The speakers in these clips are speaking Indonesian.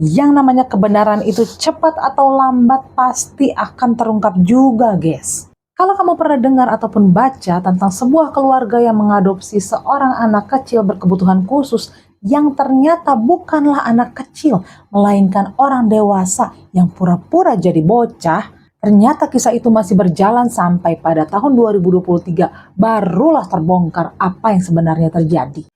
Yang namanya kebenaran itu cepat atau lambat pasti akan terungkap juga, guys. Kalau kamu pernah dengar ataupun baca tentang sebuah keluarga yang mengadopsi seorang anak kecil berkebutuhan khusus yang ternyata bukanlah anak kecil, melainkan orang dewasa yang pura-pura jadi bocah, ternyata kisah itu masih berjalan sampai pada tahun 2023 barulah terbongkar apa yang sebenarnya terjadi.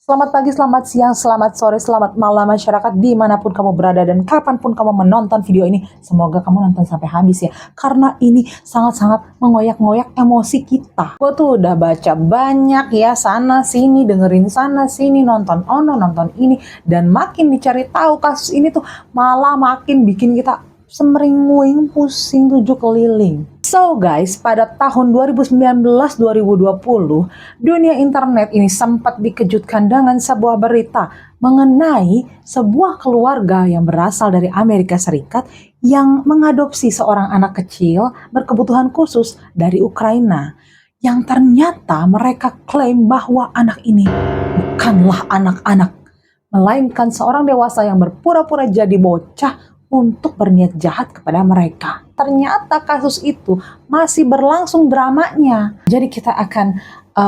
Selamat pagi, selamat siang, selamat sore, selamat malam masyarakat dimanapun kamu berada dan kapanpun kamu menonton video ini. Semoga kamu nonton sampai habis ya, karena ini sangat-sangat mengoyak-ngoyak emosi kita. Gue tuh udah baca banyak ya, sana sini, dengerin sana sini, nonton ono, nonton ini, dan makin dicari tahu kasus ini tuh malah makin bikin kita semeringuing, pusing tujuh keliling. So guys, pada tahun 2019-2020, dunia internet ini sempat dikejutkan dengan sebuah berita mengenai sebuah keluarga yang berasal dari Amerika Serikat yang mengadopsi seorang anak kecil berkebutuhan khusus dari Ukraina. Yang ternyata mereka klaim bahwa anak ini bukanlah anak-anak, melainkan seorang dewasa yang berpura-pura jadi bocah untuk berniat jahat kepada mereka. Ternyata kasus itu masih berlangsung dramanya. Jadi kita akan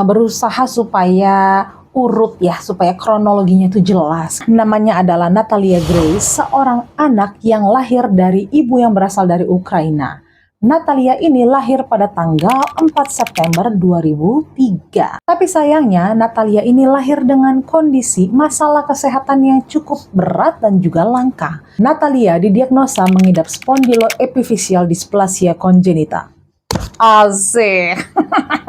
berusaha supaya urut ya, supaya kronologinya itu jelas. Namanya adalah Natalia Grace, seorang anak yang lahir dari ibu yang berasal dari Ukraina. Natalia ini lahir pada tanggal 4 September 2003. Tapi sayangnya Natalia ini lahir dengan kondisi masalah kesehatan yang cukup berat dan juga langka. Natalia didiagnosa mengidap spondyloepiphyseal dysplasia congenita. Asik,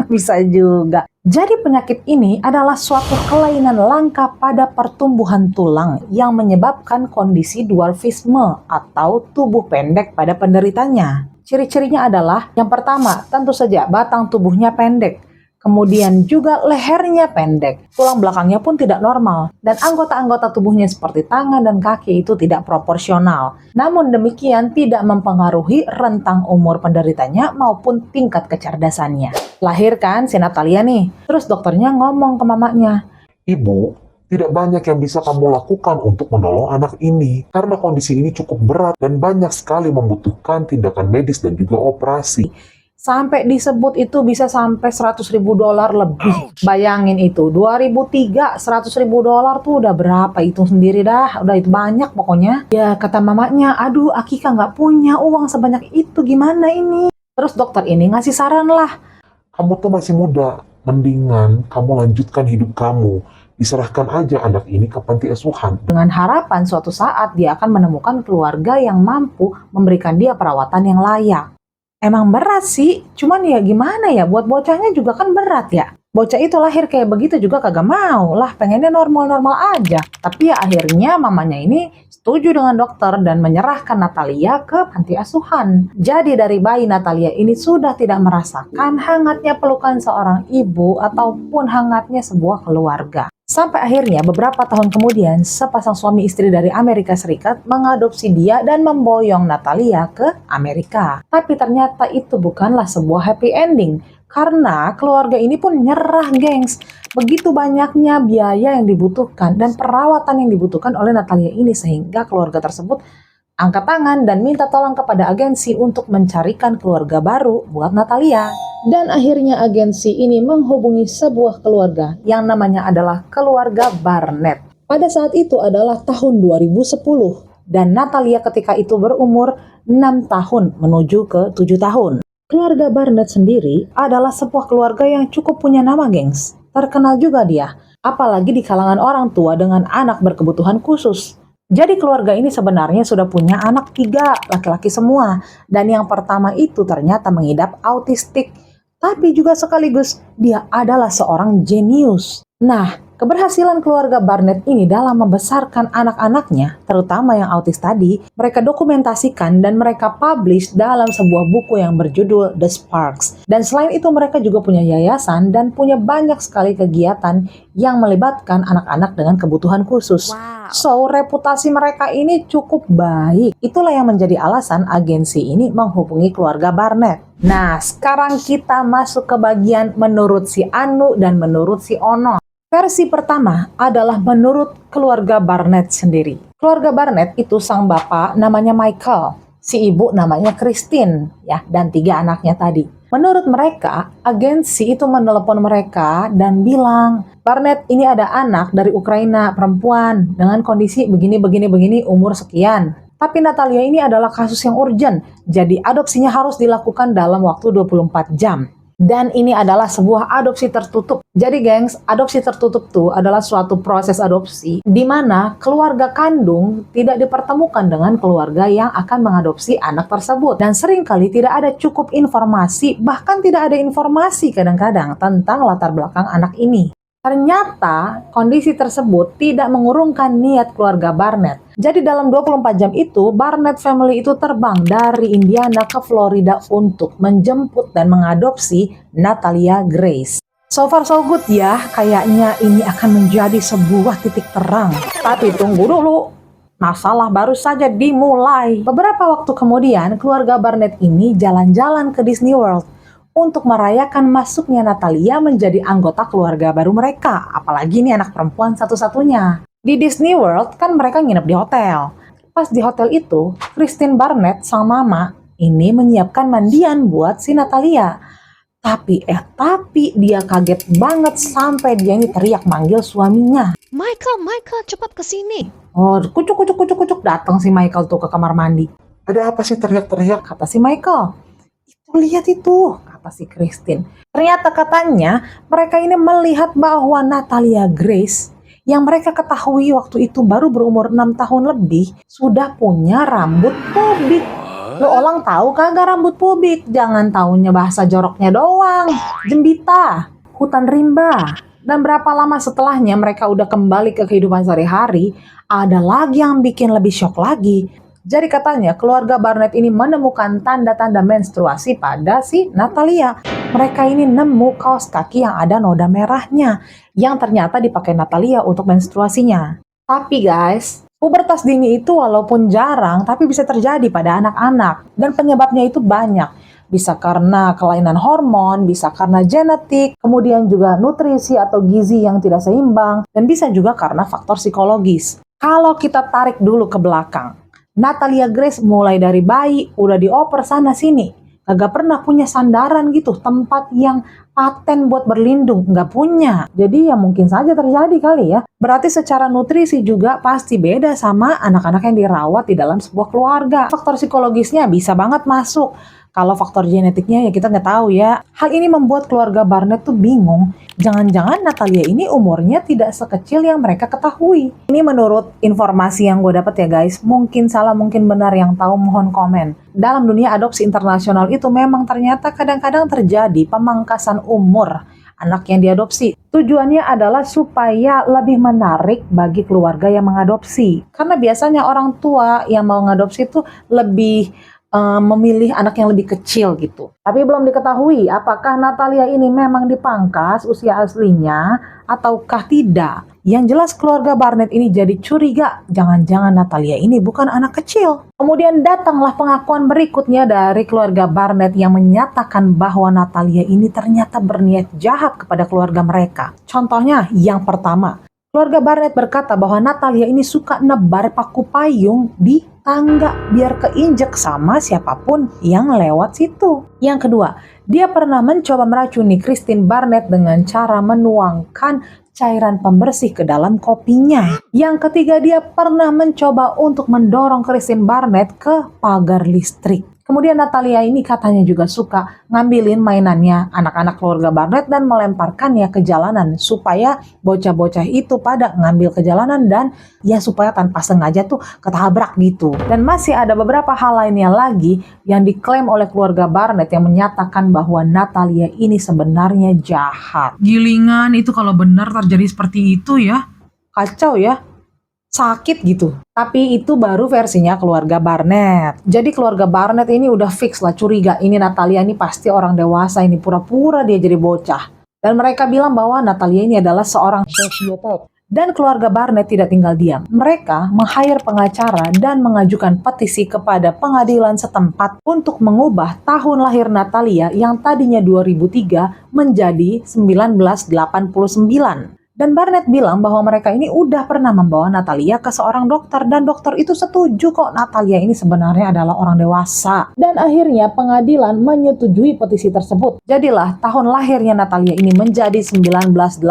bisa juga. Jadi penyakit ini adalah suatu kelainan langka pada pertumbuhan tulang yang menyebabkan kondisi dwarfisme atau tubuh pendek pada penderitanya. Ciri-cirinya adalah yang pertama, tentu saja batang tubuhnya pendek. Kemudian juga lehernya pendek, tulang belakangnya pun tidak normal, dan anggota-anggota tubuhnya seperti tangan dan kaki itu tidak proporsional. Namun demikian tidak mempengaruhi rentang umur penderitanya maupun tingkat kecerdasannya. Lahir kan si Natalia nih, terus dokternya ngomong ke mamanya, "Ibu, tidak banyak yang bisa kamu lakukan untuk menolong anak ini, karena kondisi ini cukup berat dan banyak sekali membutuhkan tindakan medis dan juga operasi." Sampai disebut itu bisa sampai $100.000 lebih. Bayangin itu, 2003 $100.000 tuh udah berapa, itu sendiri dah, udah itu banyak pokoknya. Ya kata mamanya, aduh Akika nggak punya uang sebanyak itu, gimana ini? Terus dokter ini ngasih saran lah. "Kamu tuh masih muda, mendingan kamu lanjutkan hidup kamu. Diserahkan aja anak ini ke panti asuhan." Dengan harapan suatu saat dia akan menemukan keluarga yang mampu memberikan dia perawatan yang layak. Emang berat sih, cuman ya gimana ya, buat bocahnya juga kan berat ya. Bocah itu lahir kayak begitu juga kagak mau lah, pengennya normal-normal aja. Tapi ya akhirnya mamanya ini setuju dengan dokter dan menyerahkan Natalia ke panti asuhan. Jadi dari bayi Natalia ini sudah tidak merasakan hangatnya pelukan seorang ibu ataupun hangatnya sebuah keluarga. Sampai akhirnya beberapa tahun kemudian sepasang suami istri dari Amerika Serikat mengadopsi dia dan memboyong Natalia ke Amerika. Tapi ternyata itu bukanlah sebuah happy ending karena keluarga ini pun nyerah, gengs. Begitu banyaknya biaya yang dibutuhkan dan perawatan yang dibutuhkan oleh Natalia ini sehingga keluarga tersebut angkat tangan dan minta tolong kepada agensi untuk mencarikan keluarga baru buat Natalia. Dan akhirnya agensi ini menghubungi sebuah keluarga yang namanya adalah keluarga Barnett. Pada saat itu adalah tahun 2010 dan Natalia ketika itu berumur 6 tahun menuju ke 7 tahun. Keluarga Barnett sendiri adalah sebuah keluarga yang cukup punya nama, gengs. Terkenal juga dia, apalagi di kalangan orang tua dengan anak berkebutuhan khusus. Jadi keluarga ini sebenarnya sudah punya anak 3, laki-laki semua. Dan yang pertama itu ternyata mengidap autistik. Tapi juga sekaligus dia adalah seorang jenius. Nah, Keberhasilan keluarga Barnett ini dalam membesarkan anak-anaknya, terutama yang autis tadi, mereka dokumentasikan dan mereka publish dalam sebuah buku yang berjudul The Sparks. Dan selain itu mereka juga punya yayasan dan punya banyak sekali kegiatan yang melibatkan anak-anak dengan kebutuhan khusus. So, reputasi mereka ini cukup baik. Itulah yang menjadi alasan agensi ini menghubungi keluarga Barnett. Nah, sekarang kita masuk ke bagian menurut si Anu dan menurut si Ono. Versi pertama adalah menurut keluarga Barnett sendiri. Keluarga Barnett itu sang bapak namanya Michael, si ibu namanya Christine, ya, dan 3 anaknya tadi. Menurut mereka, agensi itu menelepon mereka dan bilang, Barnett ini ada anak dari Ukraina, perempuan, dengan kondisi begini, umur sekian. Tapi Natalia ini adalah kasus yang urgent, jadi adopsinya harus dilakukan dalam waktu 24 jam. Dan ini adalah sebuah adopsi tertutup. Jadi gengs, adopsi tertutup itu adalah suatu proses adopsi di mana keluarga kandung tidak dipertemukan dengan keluarga yang akan mengadopsi anak tersebut. Dan seringkali tidak ada cukup informasi, bahkan tidak ada informasi kadang-kadang tentang latar belakang anak ini. Ternyata kondisi tersebut tidak mengurungkan niat keluarga Barnett. Jadi dalam 24 jam itu, Barnett family itu terbang dari Indiana ke Florida untuk menjemput dan mengadopsi Natalia Grace. So far so good ya, kayaknya ini akan menjadi sebuah titik terang. Tapi tunggu dulu, masalah baru saja dimulai. Beberapa waktu kemudian, keluarga Barnett ini jalan-jalan ke Disney World untuk merayakan masuknya Natalia menjadi anggota keluarga baru mereka. Apalagi ini anak perempuan satu-satunya. Di Disney World kan mereka nginep di hotel. Pas di hotel itu, Christine Barnett sang mama ini menyiapkan mandian buat si Natalia. Tapi dia kaget banget sampai dia ini teriak manggil suaminya. Michael, cepat kesini. Oh, kucuk, datang si Michael tuh ke kamar mandi. Ada apa sih teriak-teriak? Kata si Michael, lihat itu, kata si Christine. Ternyata katanya mereka ini melihat bahwa Natalia Grace yang mereka ketahui waktu itu baru berumur 6 tahun lebih sudah punya rambut pubik. Lo orang tahu kagak rambut pubik? Jangan taunya bahasa joroknya doang. Jembita, hutan rimba. Dan berapa lama setelahnya mereka udah kembali ke kehidupan sehari-hari, ada lagi yang bikin lebih syok lagi. Jadi katanya keluarga Barnett ini menemukan tanda-tanda menstruasi pada si Natalia. Mereka ini nemu kaos kaki yang ada noda merahnya yang ternyata dipakai Natalia untuk menstruasinya. Tapi guys, pubertas dini itu walaupun jarang tapi bisa terjadi pada anak-anak dan penyebabnya itu banyak. Bisa karena kelainan hormon, bisa karena genetik, kemudian juga nutrisi atau gizi yang tidak seimbang, dan bisa juga karena faktor psikologis. Kalau kita tarik dulu ke belakang, Natalia Grace mulai dari bayi udah dioper sana sini, kagak pernah punya sandaran gitu, tempat yang paten buat berlindung, nggak punya. Jadi ya mungkin saja terjadi kali ya. Berarti secara nutrisi juga pasti beda sama anak-anak yang dirawat di dalam sebuah keluarga. Faktor psikologisnya bisa banget masuk. Kalau faktor genetiknya ya kita nggak tahu ya. Hal ini membuat keluarga Barnett tuh bingung. Jangan-jangan Natalia ini umurnya tidak sekecil yang mereka ketahui. Ini menurut informasi yang gue dapet ya guys. Mungkin salah, mungkin benar, yang tahu mohon komen. Dalam dunia adopsi internasional itu memang ternyata kadang-kadang terjadi pemangkasan umur anak yang diadopsi. Tujuannya adalah supaya lebih menarik bagi keluarga yang mengadopsi. Karena biasanya orang tua yang mau mengadopsi itu lebih memilih anak yang lebih kecil gitu. Tapi belum diketahui apakah Natalia ini memang dipangkas usia aslinya ataukah tidak. Yang jelas keluarga Barnett ini jadi curiga, jangan-jangan Natalia ini bukan anak kecil. Kemudian datanglah pengakuan berikutnya dari keluarga Barnett yang menyatakan bahwa Natalia ini ternyata berniat jahat kepada keluarga mereka. Contohnya yang pertama, keluarga Barnett berkata bahwa Natalia ini suka nebar paku payung di tangga biar keinjek sama siapapun yang lewat situ. Yang kedua, dia pernah mencoba meracuni Christine Barnett dengan cara menuangkan cairan pembersih ke dalam kopinya. Yang ketiga, dia pernah mencoba untuk mendorong Christine Barnett ke pagar listrik. Kemudian Natalia ini katanya juga suka ngambilin mainannya anak-anak keluarga Barnett dan melemparkannya ke jalanan supaya bocah-bocah itu pada ngambil ke jalanan dan ya supaya tanpa sengaja tuh ketabrak gitu. Dan masih ada beberapa hal lainnya lagi yang diklaim oleh keluarga Barnett yang menyatakan bahwa Natalia ini sebenarnya jahat. Gilingan itu kalau benar terjadi seperti itu ya. Kacau ya. Sakit gitu. Tapi itu baru versinya keluarga Barnett. Jadi keluarga Barnett ini udah fix lah curiga ini Natalia ini pasti orang dewasa ini pura-pura dia jadi bocah. Dan mereka bilang bahwa Natalia ini adalah seorang sosiopat. Dan keluarga Barnett tidak tinggal diam. Mereka meng-hire pengacara dan mengajukan petisi kepada pengadilan setempat untuk mengubah tahun lahir Natalia yang tadinya 2003 menjadi 1989. Dan Barnett bilang bahwa mereka ini udah pernah membawa Natalia ke seorang dokter dan dokter itu setuju kok Natalia ini sebenarnya adalah orang dewasa. Dan akhirnya pengadilan menyetujui petisi tersebut. Jadilah tahun lahirnya Natalia ini menjadi 1989.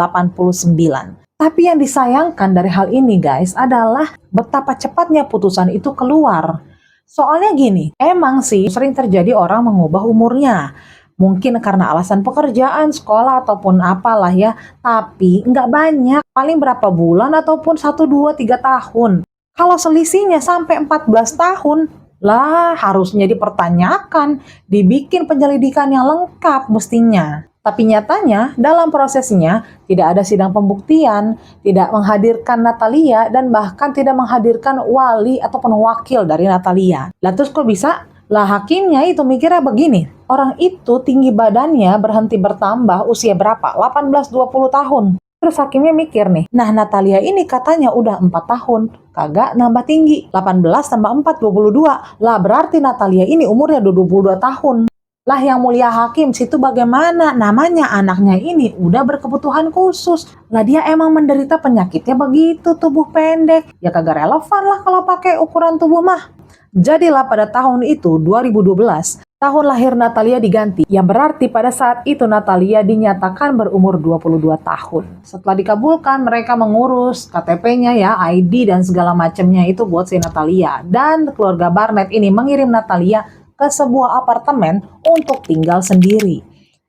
Tapi yang disayangkan dari hal ini guys adalah betapa cepatnya putusan itu keluar. Soalnya gini, emang sih sering terjadi orang mengubah umurnya. Mungkin karena alasan pekerjaan, sekolah, ataupun apalah ya. Tapi nggak banyak, paling berapa bulan ataupun 1, 2, 3 tahun. Kalau selisihnya sampai 14 tahun, lah harusnya dipertanyakan, dibikin penyelidikan yang lengkap mestinya. Tapi nyatanya dalam prosesnya tidak ada sidang pembuktian, tidak menghadirkan Natalia, dan bahkan tidak menghadirkan wali ataupun wakil dari Natalia. Lah terus kok bisa? Lah hakimnya itu mikirnya begini, orang itu tinggi badannya berhenti bertambah usia berapa? 18-20 tahun. Terus hakimnya mikir nih, nah Natalia ini katanya udah 4 tahun, kagak nambah tinggi. 18 tambah 4, 22. Lah berarti Natalia ini umurnya 22 tahun. Lah yang mulia hakim situ bagaimana? Namanya anaknya ini udah berkebutuhan khusus. Lah dia emang menderita penyakitnya begitu, tubuh pendek. Ya kagak relevan lah kalau pakai ukuran tubuh mah. Jadilah pada tahun itu, 2012, tahun lahir Natalia diganti. Yang berarti pada saat itu Natalia dinyatakan berumur 22 tahun. Setelah dikabulkan, mereka mengurus KTP-nya ya, ID dan segala macamnya itu buat si Natalia. Dan keluarga Barnett ini mengirim Natalia ke sebuah apartemen untuk tinggal sendiri.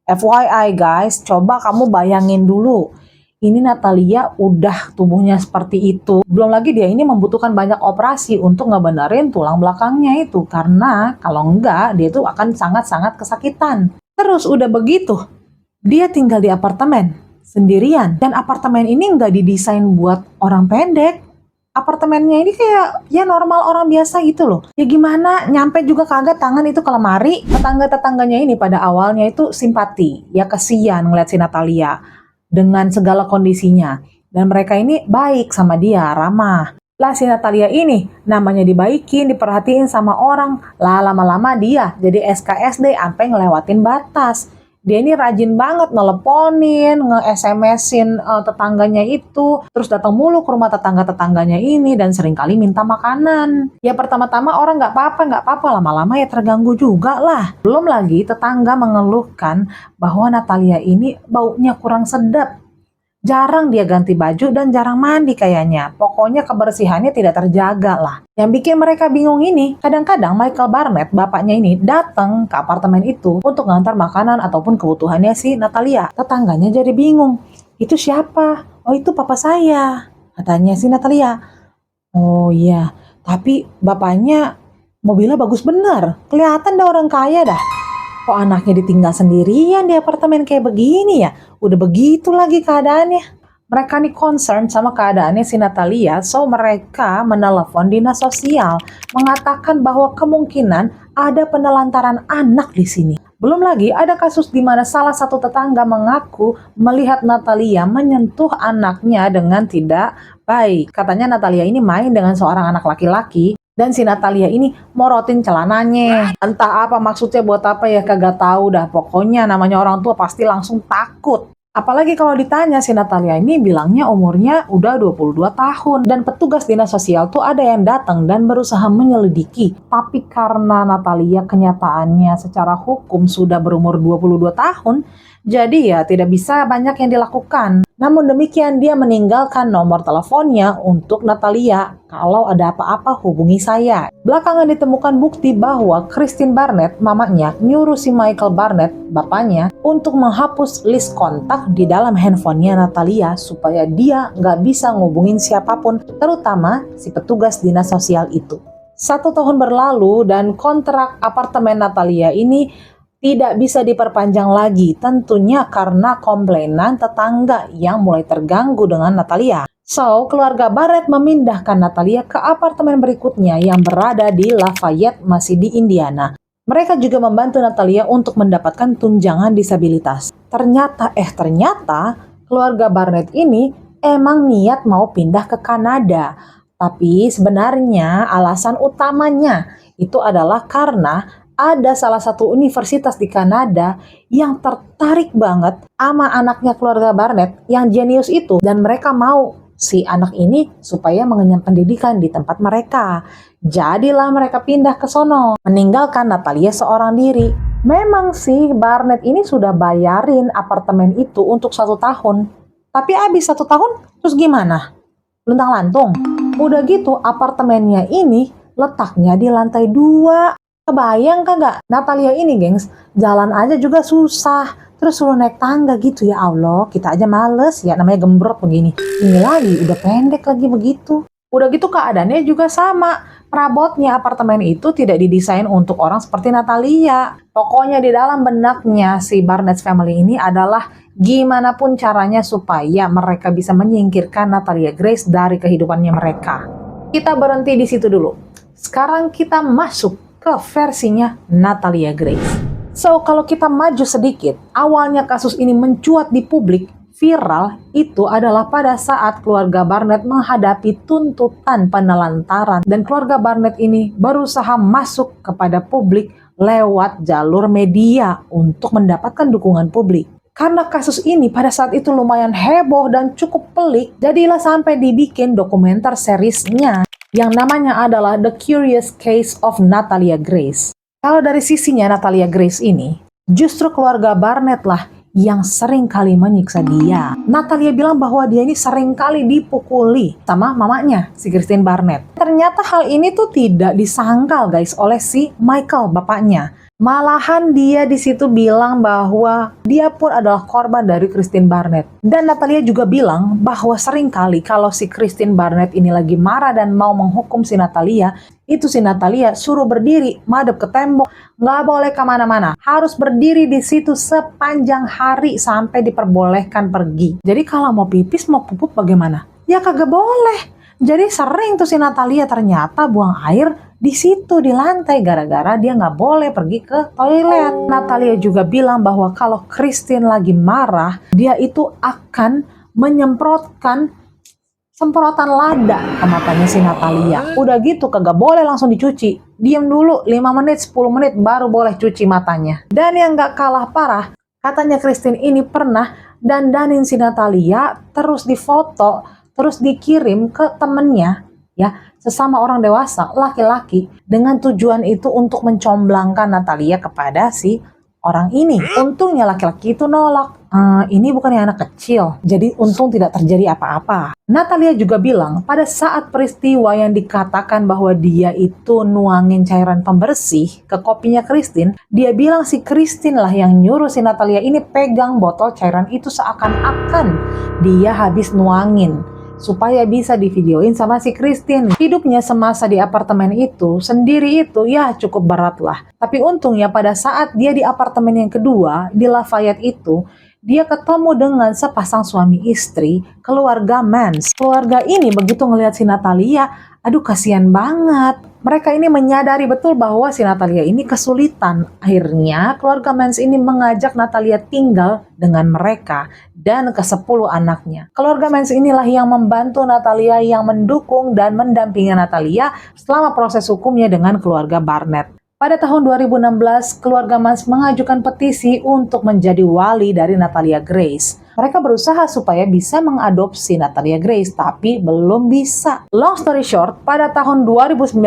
FYI guys, coba kamu bayangin dulu. Ini Natalia udah tubuhnya seperti itu. Belum lagi dia ini membutuhkan banyak operasi untuk ngebenerin tulang belakangnya itu. Karena kalau enggak, dia itu akan sangat-sangat kesakitan. Terus udah begitu, dia tinggal di apartemen sendirian. Dan apartemen ini nggak didesain buat orang pendek. Apartemennya ini kayak ya normal orang biasa gitu loh. Ya gimana, nyampe juga kagak tangan itu ke lemari. Tetangga-tetangganya ini pada awalnya itu simpati. Ya kesian ngeliat si Natalia dengan segala kondisinya. Dan mereka ini baik sama dia, ramah. Lah si Natalia ini namanya dibaikin, diperhatiin sama orang. Lah lama-lama dia jadi SKSD sampai ngelewatin batas. Dia ini rajin banget neleponin, nge-SMS-in tetangganya itu. Terus datang mulu ke rumah tetangga-tetangganya ini dan seringkali minta makanan. Ya pertama-tama orang nggak apa-apa. Lama-lama ya terganggu juga lah. Belum lagi tetangga mengeluhkan bahwa Natalia ini baunya kurang sedap. Jarang dia ganti baju dan jarang mandi kayaknya. Pokoknya kebersihannya tidak terjaga lah. Yang bikin mereka bingung ini, kadang-kadang Michael Barnett, bapaknya ini, datang ke apartemen itu untuk ngantar makanan ataupun kebutuhannya si Natalia. Tetangganya jadi bingung. Itu siapa? Oh itu papa saya, katanya si Natalia. Oh iya, tapi bapaknya mobilnya bagus bener. Kelihatan dah orang kaya dah. Kok anaknya ditinggal sendirian di apartemen kayak begini ya? Udah begitu lagi keadaannya. Mereka nih concern sama keadaannya si Natalia, so mereka menelepon dinas sosial mengatakan bahwa kemungkinan ada penelantaran anak di sini. Belum lagi ada kasus di mana salah satu tetangga mengaku melihat Natalia menyentuh anaknya dengan tidak baik. Katanya Natalia ini main dengan seorang anak laki-laki. Dan si Natalia ini morotin celananya. Entah apa maksudnya buat apa ya kagak tahu dah. Pokoknya namanya orang tua pasti langsung takut. Apalagi kalau ditanya si Natalia ini bilangnya umurnya udah 22 tahun. Dan petugas dinas sosial tuh ada yang datang dan berusaha menyelidiki. Tapi karena Natalia kenyataannya secara hukum sudah berumur 22 tahun. Jadi ya tidak bisa banyak yang dilakukan. Namun demikian dia meninggalkan nomor teleponnya untuk Natalia. Kalau ada apa-apa hubungi saya. Belakangan ditemukan bukti bahwa Christine Barnett, mamanya, nyuruh si Michael Barnett, bapaknya, untuk menghapus list kontak di dalam handphonenya Natalia supaya dia nggak bisa ngubungin siapapun, terutama si petugas dinas sosial itu. 1 tahun berlalu dan kontrak apartemen Natalia ini tidak bisa diperpanjang lagi, tentunya karena komplainan tetangga yang mulai terganggu dengan Natalia. So, keluarga Barrett memindahkan Natalia ke apartemen berikutnya yang berada di Lafayette, masih di Indiana. Mereka juga membantu Natalia untuk mendapatkan tunjangan disabilitas. Ternyata keluarga Barnett ini emang niat mau pindah ke Kanada. Tapi sebenarnya alasan utamanya itu adalah karena ada salah satu universitas di Kanada yang tertarik banget sama anaknya keluarga Barnett yang jenius itu, dan mereka mau si anak ini supaya mengenyam pendidikan di tempat mereka. Jadilah mereka pindah ke sono, meninggalkan Natalia seorang diri. Memang sih Barnett ini sudah bayarin apartemen itu untuk 1 tahun, tapi abis 1 tahun terus gimana? Luntang-lantung. Udah gitu apartemennya ini letaknya di lantai 2. Kebayang kagak? Natalia ini gengs, jalan aja juga susah. Terus suruh naik tangga gitu, ya Allah. Kita aja males ya, namanya gembrot begini. Ini lagi, udah pendek lagi begitu. Udah gitu keadaannya juga sama. Perabotnya apartemen itu tidak didesain untuk orang seperti Natalia. Pokoknya di dalam benaknya si Barnett family ini adalah gimana pun caranya supaya mereka bisa menyingkirkan Natalia Grace dari kehidupannya mereka. Kita berhenti di situ dulu. Sekarang kita masuk ke versinya Natalia Grace. So, kalau kita maju sedikit, awalnya kasus ini mencuat di publik, viral, itu adalah pada saat keluarga Barnett menghadapi tuntutan penelantaran dan keluarga Barnett ini berusaha masuk kepada publik lewat jalur media untuk mendapatkan dukungan publik. Karena kasus ini pada saat itu lumayan heboh dan cukup pelik, jadilah sampai dibikin dokumenter seriesnya yang namanya adalah The Curious Case of Natalia Grace. Kalau dari sisinya Natalia Grace ini, justru keluarga Barnett lah yang sering kali menyiksa dia. Natalia bilang bahwa dia ini sering kali dipukuli sama mamanya, si Christine Barnett. Ternyata hal ini tuh tidak disangkal guys oleh si Michael, bapaknya. Malahan dia di situ bilang bahwa dia pun adalah korban dari Christine Barnett. Dan Natalia juga bilang bahwa sering kali kalau si Christine Barnett ini lagi marah dan mau menghukum si Natalia, itu si Natalia suruh berdiri, madep ke tembok, nggak boleh kemana-mana. Harus berdiri di situ sepanjang hari sampai diperbolehkan pergi. Jadi kalau mau pipis, mau pupuk bagaimana? Ya kagak boleh. Jadi sering tuh si Natalia ternyata buang air di situ di lantai gara-gara dia nggak boleh pergi ke toilet. Natalia juga bilang bahwa kalau Christine lagi marah, dia itu akan menyemprotkan semprotan lada ke matanya si Natalia. Udah gitu kagak boleh langsung dicuci. Diam dulu 5 menit, 10 menit baru boleh cuci matanya. Dan yang nggak kalah parah, katanya Christine ini pernah dandanin si Natalia, terus difoto, terus dikirim ke temennya, ya, sesama orang dewasa, laki-laki, dengan tujuan itu untuk mencomblangkan Natalia kepada si orang ini. Untungnya laki-laki itu nolak. Ini bukannya anak kecil, jadi untung tidak terjadi apa-apa. Natalia juga bilang pada saat peristiwa yang dikatakan bahwa dia itu nuangin cairan pembersih ke kopinya Christine, dia bilang si Christine lah yang nyuruh si Natalia ini pegang botol cairan itu seakan-akan dia habis nuangin, supaya bisa divideoin sama si Christine. Hidupnya semasa di apartemen itu sendiri itu ya cukup berat lah. Tapi untungnya pada saat dia di apartemen yang kedua di Lafayette itu, dia ketemu dengan sepasang suami istri, keluarga Mans. Keluarga ini begitu ngelihat si Natalia, aduh kasihan banget. Mereka ini menyadari betul bahwa si Natalia ini kesulitan. Akhirnya keluarga Mans ini mengajak Natalia tinggal dengan mereka dan ke-10 anaknya. Keluarga Mans inilah yang membantu Natalia, yang mendukung dan mendampingi Natalia selama proses hukumnya dengan keluarga Barnett. Pada tahun 2016, keluarga Mans mengajukan petisi untuk menjadi wali dari Natalia Grace. Mereka berusaha supaya bisa mengadopsi Natalia Grace, tapi belum bisa. Long story short, pada tahun 2019,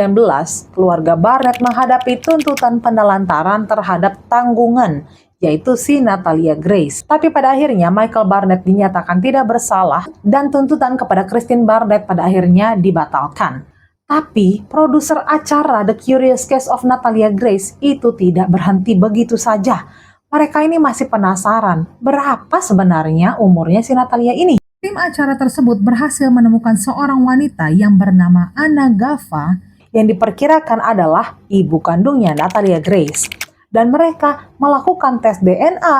keluarga Barnett menghadapi tuntutan penelantaran terhadap tanggungan yaitu si Natalia Grace. Tapi pada akhirnya Michael Barnett dinyatakan tidak bersalah dan tuntutan kepada Christine Barnett pada akhirnya dibatalkan. Tapi produser acara The Curious Case of Natalia Grace itu tidak berhenti begitu saja. Mereka ini masih penasaran berapa sebenarnya umurnya si Natalia ini. Tim acara tersebut berhasil menemukan seorang wanita yang bernama Anna Gava yang diperkirakan adalah ibu kandungnya Natalia Grace. Dan mereka melakukan tes DNA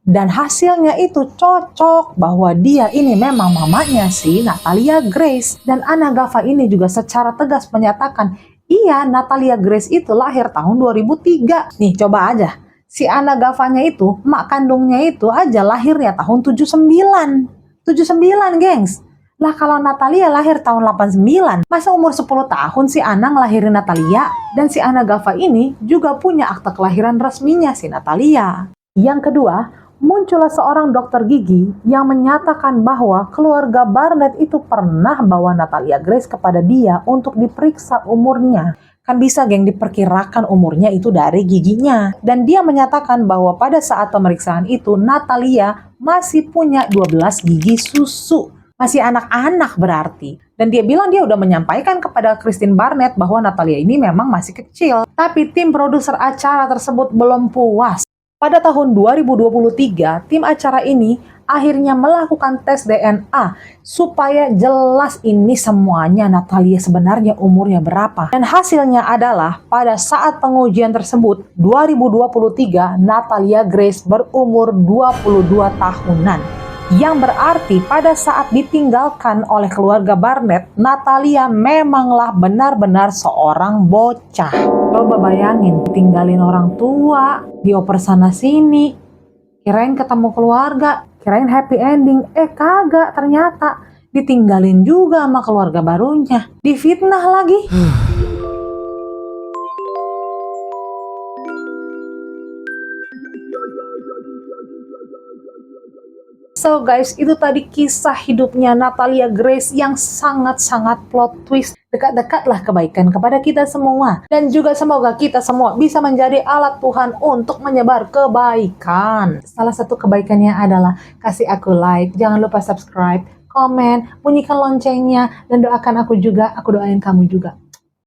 dan hasilnya itu cocok bahwa dia ini memang mamanya si Natalia Grace. Dan Anna Gava ini juga secara tegas menyatakan, iya, Natalia Grace itu lahir tahun 2003. Nih coba aja, si Anna Gavanya itu, mak kandungnya itu aja lahirnya tahun 79. 79 gengs. Lah kalau Natalia lahir tahun 89, masa umur 10 tahun si Anna ngelahirin Natalia? Dan si Anna Gava ini juga punya akte kelahiran resminya si Natalia. Yang kedua, muncullah seorang dokter gigi yang menyatakan bahwa keluarga Barnett itu pernah bawa Natalia Grace kepada dia untuk diperiksa umurnya. Kan bisa geng diperkirakan umurnya itu dari giginya. Dan dia menyatakan bahwa pada saat pemeriksaan itu Natalia masih punya 12 gigi susu. Masih anak-anak berarti. Dan dia bilang dia udah menyampaikan kepada Christine Barnett bahwa Natalia ini memang masih kecil. Tapi tim produser acara tersebut belum puas. Pada tahun 2023, tim acara ini akhirnya melakukan tes DNA supaya jelas ini semuanya Natalia sebenarnya umurnya berapa. Dan hasilnya adalah pada saat pengujian tersebut 2023 Natalia Grace berumur 22 tahunan. Yang berarti pada saat ditinggalkan oleh keluarga Barnett, Natalia memanglah benar-benar seorang bocah. Coba bayangin, tinggalin orang tua, dioper sana sini, kirain ketemu keluarga, kirain happy ending, kagak, ternyata ditinggalin juga sama keluarga barunya, difitnah lagi. So guys, itu tadi kisah hidupnya Natalia Grace yang sangat-sangat plot twist. Dekat-dekatlah kebaikan kepada kita semua. Dan juga semoga kita semua bisa menjadi alat Tuhan untuk menyebar kebaikan. Salah satu kebaikannya adalah kasih aku like, jangan lupa subscribe, komen, bunyikan loncengnya, dan doakan aku juga, aku doain kamu juga.